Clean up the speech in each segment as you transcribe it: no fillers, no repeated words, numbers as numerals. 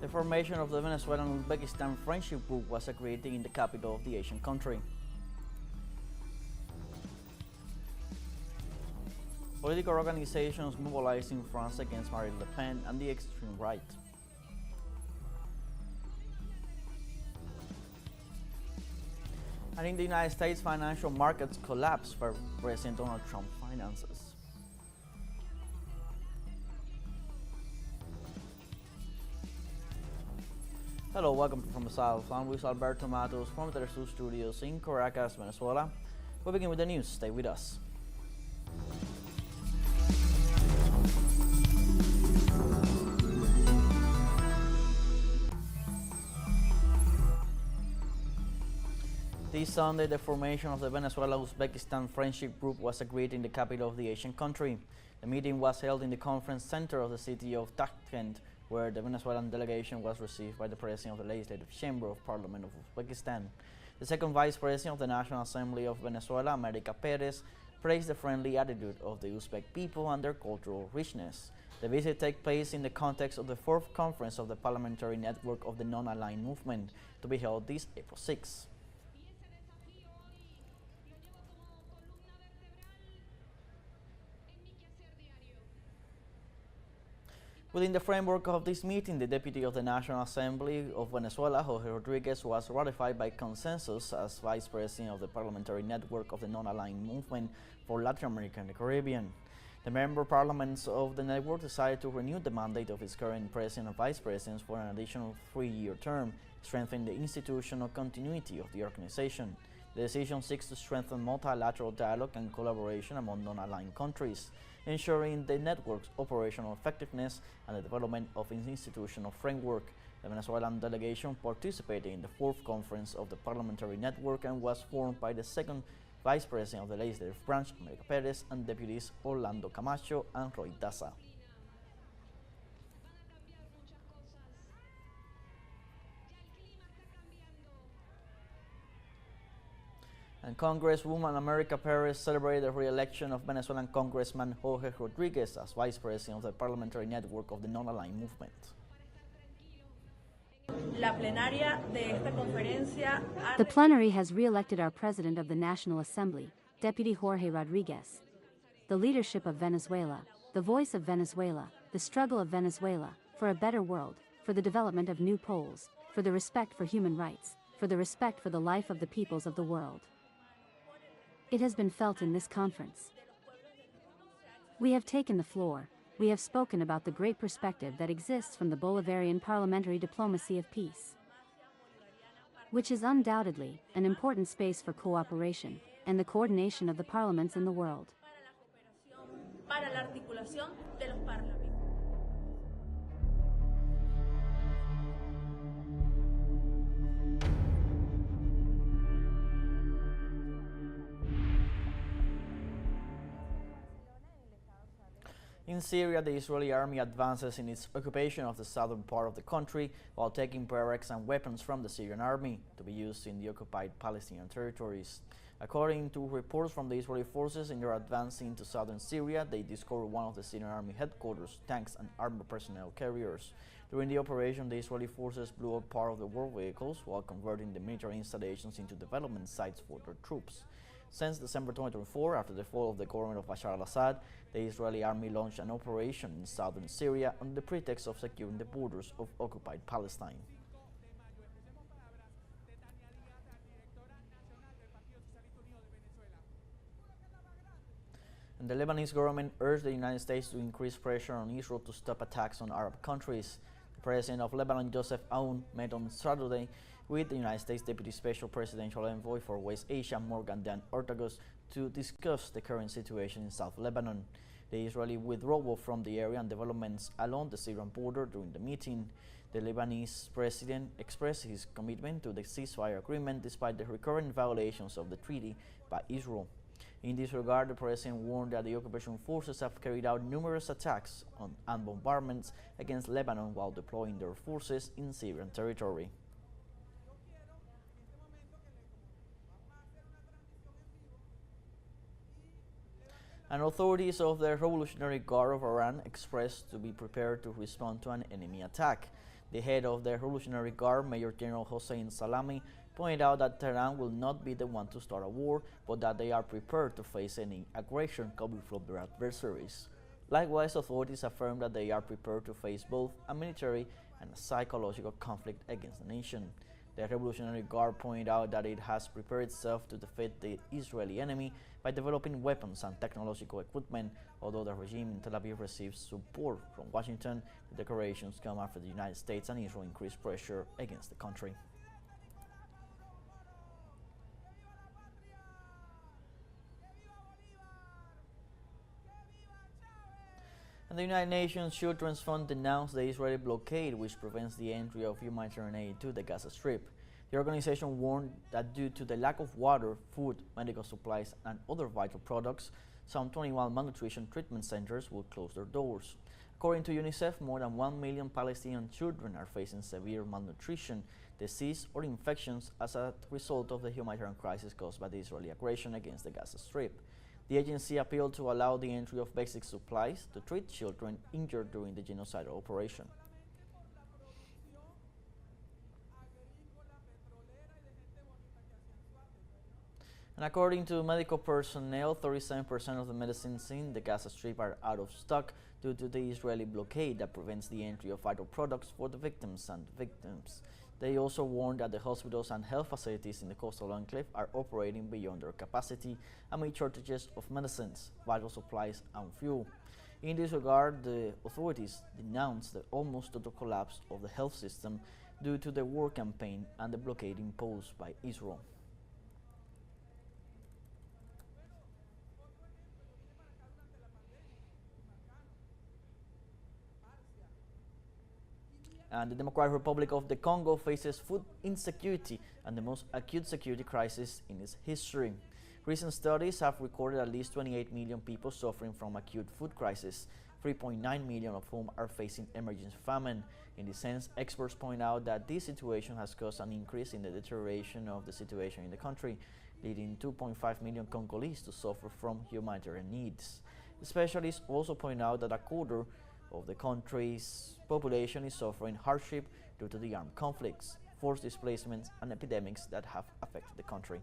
The formation of the Venezuelan-Uzbekistan Friendship Group was agreed in the capital of the Asian country. Political organizations mobilized in France against Marine Le Pen and the extreme right. And in the United States, financial markets collapsed for President Donald Trump's finances. Hello, welcome from the South. I'm Luis Alberto Matos from the teleSUR studios in Caracas, Venezuela. We'll begin with the news. Stay with us. This Sunday, the formation of the Venezuela-Uzbekistan Friendship Group was agreed in the capital of the Asian country. The meeting was held in the conference center of the city of Tashkent, where the Venezuelan delegation was received by the President of the Legislative Chamber of Parliament of Uzbekistan. The second Vice President of the National Assembly of Venezuela, America Perez, praised the friendly attitude of the Uzbek people and their cultural richness. The visit takes place in the context of the fourth conference of the Parliamentary Network of the Non-Aligned Movement, to be held this April 6. Within the framework of this meeting, the Deputy of the National Assembly of Venezuela, Jorge Rodriguez, was ratified by consensus as Vice President of the Parliamentary Network of the Non-Aligned Movement for Latin America and the Caribbean. The member parliaments of the network decided to renew the mandate of its current President and Vice Presidents for an additional 3-year term, strengthening the institutional continuity of the organization. The decision seeks to strengthen multilateral dialogue and collaboration among non-aligned countries, ensuring the network's operational effectiveness and the development of its institutional framework. The Venezuelan delegation participated in the fourth conference of the Parliamentary Network and was formed by the second Vice President of the Legislative Branch, America Perez, and Deputies Orlando Camacho and Roy Daza. And Congresswoman America Perez celebrated the re-election of Venezuelan Congressman Jorge Rodriguez as Vice President of the Parliamentary Network of the Non-Aligned Movement. The plenary has re-elected our President of the National Assembly, Deputy Jorge Rodriguez. The leadership of Venezuela, the voice of Venezuela, the struggle of Venezuela, for a better world, for the development of new poles, for the respect for human rights, for the respect for the life of the peoples of the world. It has been felt in this conference. We have taken the floor, we have spoken about the great perspective that exists from the Bolivarian parliamentary diplomacy of peace, which is undoubtedly an important space for cooperation and the coordination of the parliaments in the world. In Syria, the Israeli army advances in its occupation of the southern part of the country while taking barracks and weapons from the Syrian army to be used in the occupied Palestinian territories. According to reports from the Israeli forces, in their advance into southern Syria, they discovered one of the Syrian army headquarters, tanks and armored personnel carriers. During the operation, the Israeli forces blew up part of the war vehicles while converting the military installations into development sites for their troops. Since December 2024, after the fall of the government of Bashar al-Assad, the Israeli army launched an operation in southern Syria under the pretext of securing the borders of occupied Palestine. And the Lebanese government urged the United States to increase pressure on Israel to stop attacks on Arab countries. The president of Lebanon, Joseph Aoun, met on Saturday with the United States Deputy Special Presidential Envoy for West Asia, Morgan Dan Ortagos, to discuss the current situation in South Lebanon, the Israeli withdrawal from the area and developments along the Syrian border. During the meeting, the Lebanese president expressed his commitment to the ceasefire agreement despite the recurrent violations of the treaty by Israel. In this regard, the president warned that the occupation forces have carried out numerous attacks and bombardments against Lebanon while deploying their forces in Syrian territory. And authorities of the Revolutionary Guard of Iran expressed to be prepared to respond to an enemy attack. The head of the Revolutionary Guard, Major General Hossein Salami, pointed out that Tehran will not be the one to start a war, but that they are prepared to face any aggression coming from their adversaries. Likewise, authorities affirm that they are prepared to face both a military and a psychological conflict against the nation. The Revolutionary Guard pointed out that it has prepared itself to defeat the Israeli enemy by developing weapons and technological equipment. Although the regime in Tel Aviv receives support from Washington, the declarations come after the United States and Israel increased pressure against the country. And the United Nations Children's Fund denounced the Israeli blockade, which prevents the entry of humanitarian aid to the Gaza Strip. The organization warned that due to the lack of water, food, medical supplies, and other vital products, some 21 malnutrition treatment centers will close their doors. According to UNICEF, more than 1 million Palestinian children are facing severe malnutrition, disease, or infections as a result of the humanitarian crisis caused by the Israeli aggression against the Gaza Strip. The agency appealed to allow the entry of basic supplies to treat children injured during the genocidal operation. And according to medical personnel, 37% of the medicines in the Gaza Strip are out of stock due to the Israeli blockade that prevents the entry of vital products for the victims and victims. They also warned that the hospitals and health facilities in the coastal enclave are operating beyond their capacity amid shortages of medicines, vital supplies, and fuel. In this regard, the authorities denounced the almost total collapse of the health system due to the war campaign and the blockade imposed by Israel. And the Democratic Republic of the Congo faces food insecurity and the most acute security crisis in its history. Recent studies have recorded at least 28 million people suffering from acute food crisis, 3.9 million of whom are facing emergency famine. In this sense, experts point out that this situation has caused an increase in the deterioration of the situation in the country, leading 2.5 million Congolese to suffer from humanitarian needs. Specialists also point out that a quarter of the country's population is suffering hardship due to the armed conflicts, forced displacements, and epidemics that have affected the country.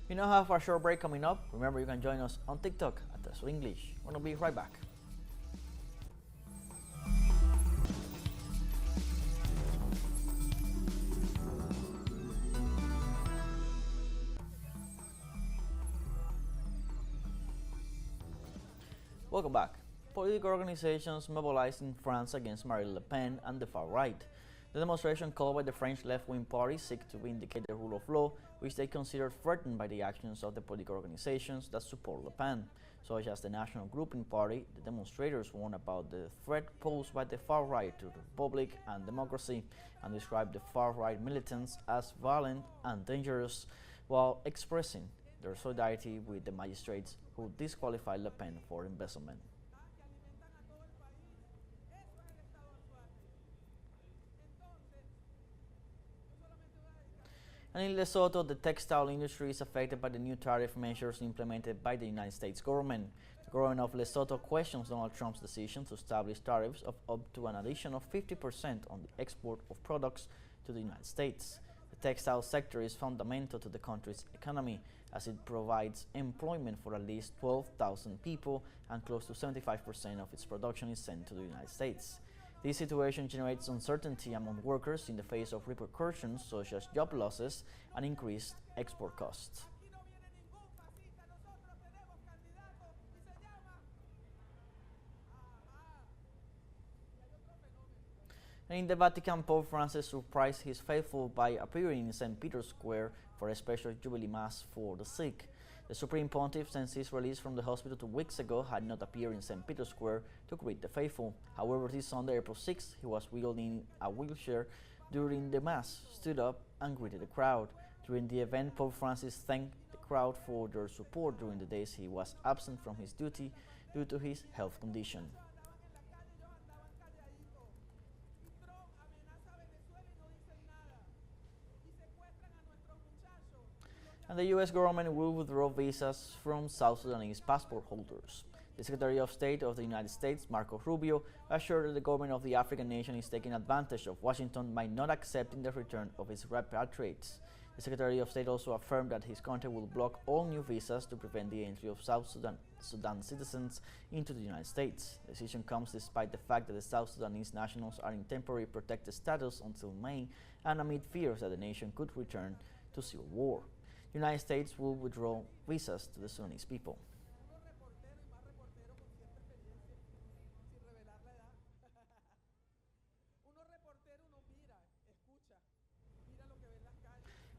We now have our short break coming up. Remember, you can join us on TikTok at teleSUR English. We're going to be right back. Welcome back. Political organizations mobilized in France against Marine Le Pen and the far right. The demonstration called by the French left-wing party seek to vindicate the rule of law, which they consider threatened by the actions of the political organizations that support Le Pen, such as the National Grouping Party. The demonstrators warn about the threat posed by the far right to the republic and democracy, and describe the far right militants as violent and dangerous, while expressing their solidarity with the magistrates who disqualified Le Pen for embezzlement. And in Lesotho, the textile industry is affected by the new tariff measures implemented by the United States government. The government of Lesotho questions Donald Trump's decision to establish tariffs of up to an additional 50% on the export of products to the United States. The textile sector is fundamental to the country's economy, as it provides employment for at least 12,000 people, and close to 75% of its production is sent to the United States. This situation generates uncertainty among workers in the face of repercussions such as job losses and increased export costs. And in the Vatican, Pope Francis surprised his faithful by appearing in St. Peter's Square for a special Jubilee Mass for the sick. The Supreme Pontiff, since his release from the hospital 2 weeks ago, had not appeared in St. Peter's Square to greet the faithful. However, this Sunday, April 6th, he was wielding a wheelchair during the Mass, stood up and greeted the crowd. During the event, Pope Francis thanked the crowd for their support during the days he was absent from his duty due to his health condition. And the U.S. government will withdraw visas from South Sudanese passport holders. The Secretary of State of the United States, Marco Rubio, assured that the government of the African nation is taking advantage of Washington by not accepting the return of its repatriates. The Secretary of State also affirmed that his country will block all new visas to prevent the entry of South Sudan citizens into the United States. The decision comes despite the fact that the South Sudanese nationals are in temporary protected status until May and amid fears that the nation could return to civil war. The United States will withdraw visas to the Sudanese people.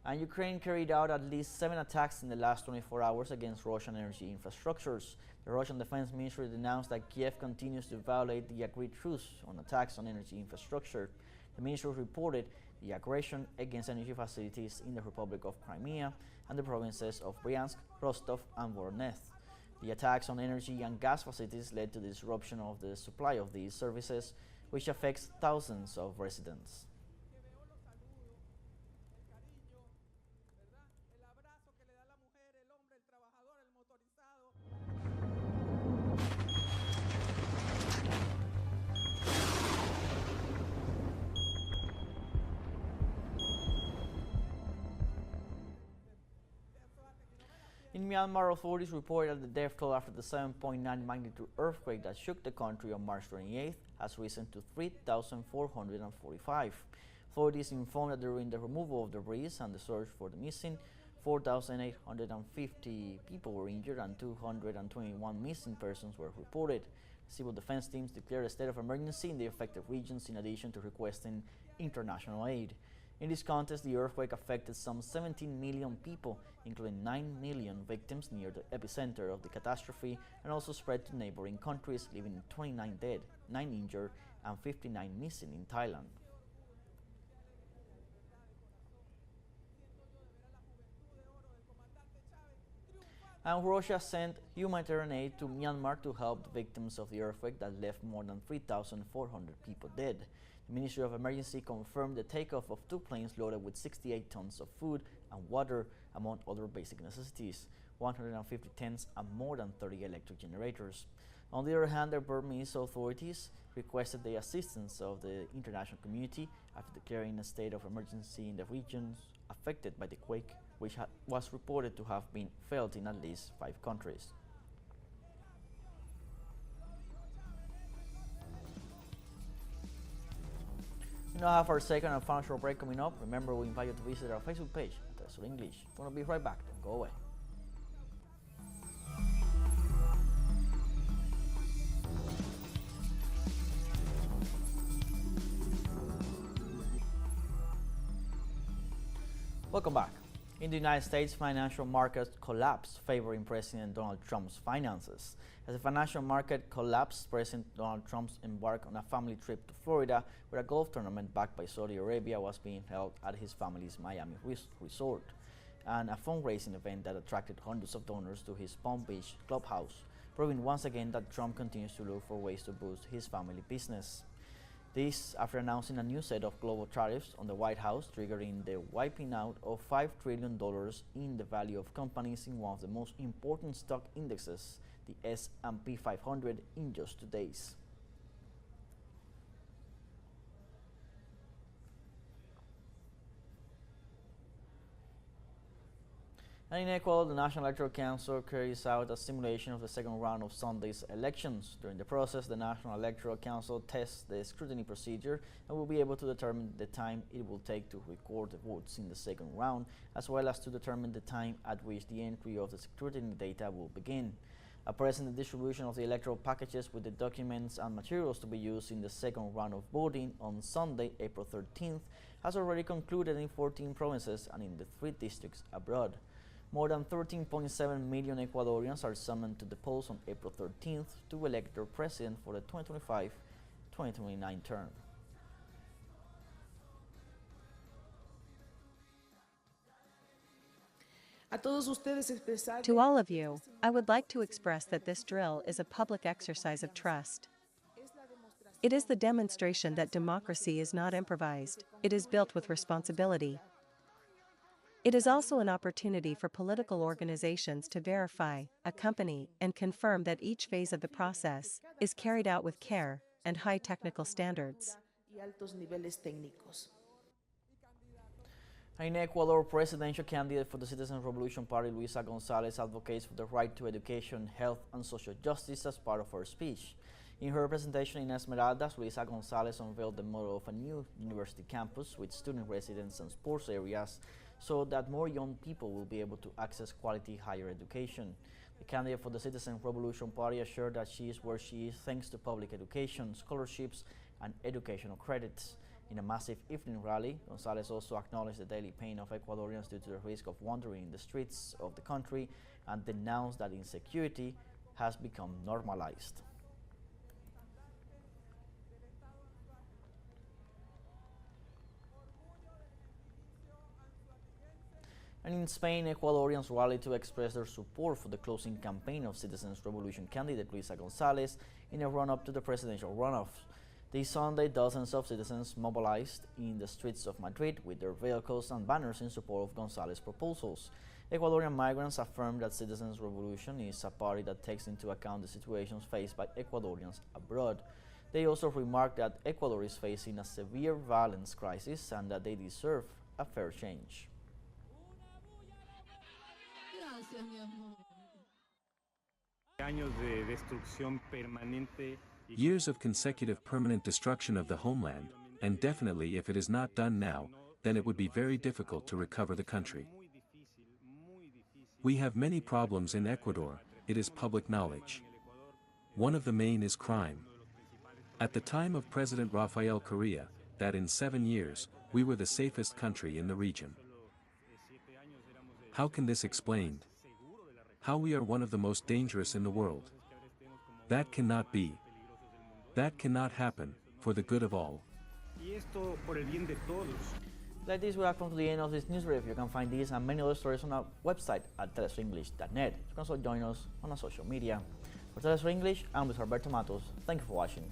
And Ukraine carried out at least 7 attacks in the last 24 hours against Russian energy infrastructures. The Russian Defense Ministry denounced that Kiev continues to violate the agreed truce on attacks on energy infrastructure. The ministry reported the aggression against energy facilities in the Republic of Crimea and the provinces of Bryansk, Rostov, and Voronezh. The attacks on energy and gas facilities led to the disruption of the supply of these services, which affects thousands of residents. In Myanmar, authorities reported that the death toll after the 7.9 magnitude earthquake that shook the country on March 28th has risen to 3,445. Authorities informed that during the removal of debris and the search for the missing, 4,850 people were injured and 221 missing persons were reported. Civil defense teams declared a state of emergency in the affected regions in addition to requesting international aid. In this context, the earthquake affected some 17 million people, including 9 million victims near the epicenter of the catastrophe, and also spread to neighboring countries, leaving 29 dead, 9 injured, and 59 missing in Thailand. And Russia sent humanitarian aid to Myanmar to help the victims of the earthquake that left more than 3,400 people dead. The Ministry of Emergency confirmed the takeoff of 2 planes loaded with 68 tons of food and water, among other basic necessities, 150 tents, and more than 30 electric generators. On the other hand, the Burmese authorities requested the assistance of the international community after declaring a state of emergency in the regions affected by the quake, which was reported to have been felt in at least 5 countries. We now have our second and final short break coming up. Remember, we invite you to visit our Facebook page, teleSUR English. We're going to be right back. Don't go away. Welcome back. In the United States, financial markets collapsed, favoring President Donald Trump's finances. As the financial market collapsed, President Donald Trump embarked on a family trip to Florida, where a golf tournament backed by Saudi Arabia was being held at his family's Miami resort, and a fundraising event that attracted hundreds of donors to his Palm Beach clubhouse, proving once again that Trump continues to look for ways to boost his family business. This after announcing a new set of global tariffs on the White House, triggering the wiping out of $5 trillion in the value of companies in one of the most important stock indexes, the S&P 500, in just 2 days. And in Ecuador, the National Electoral Council carries out a simulation of the second round of Sunday's elections. During the process, the National Electoral Council tests the scrutiny procedure and will be able to determine the time it will take to record the votes in the second round, as well as to determine the time at which the entry of the scrutiny data will begin. At present, the distribution of the electoral packages with the documents and materials to be used in the second round of voting on Sunday, April 13th, has already concluded in 14 provinces and in the 3 districts abroad. More than 13.7 million Ecuadorians are summoned to the polls on April 13th to elect their president for the 2025-2029 term. To all of you, I would like to express that this drill is a public exercise of trust. It is the demonstration that democracy is not improvised, it is built with responsibility. It is also an opportunity for political organizations to verify, accompany, and confirm that each phase of the process is carried out with care and high technical standards. In Ecuador, presidential candidate for the Citizens Revolution Party, Luisa Gonzalez, advocates for the right to education, health, and social justice as part of her speech. In her presentation in Esmeraldas, Luisa Gonzalez unveiled the model of a new university campus with student residence and sports areas so that more young people will be able to access quality higher education. The candidate for the Citizens Revolution Party assured that she is where she is thanks to public education, scholarships, and educational credits. In a massive evening rally, Gonzalez also acknowledged the daily pain of Ecuadorians due to the risk of wandering in the streets of the country and denounced that insecurity has become normalized. And in Spain, Ecuadorians rallied to express their support for the closing campaign of Citizens Revolution candidate Luisa Gonzalez in a run-up to the presidential runoff. This Sunday, dozens of citizens mobilized in the streets of Madrid with their vehicles and banners in support of Gonzalez's proposals. Ecuadorian migrants affirmed that Citizens Revolution is a party that takes into account the situations faced by Ecuadorians abroad. They also remarked that Ecuador is facing a severe violence crisis and that they deserve a fair change. Years of consecutive permanent destruction of the homeland, and definitely if it is not done now, then it would be very difficult to recover the country. We have many problems in Ecuador, it is public knowledge. One of the main is crime. At the time of President Rafael Correa, that in 7 years, we were the safest country in the region. How can this explained? How we are one of the most dangerous in the world? That cannot be. That cannot happen, for the good of all. Like this, we have come to the end of this news review. You can find these and many other stories on our website at telesurenglish.net. You can also join us on our social media. For TeleSUR English, I'm Luis Alberto Matos. Thank you for watching.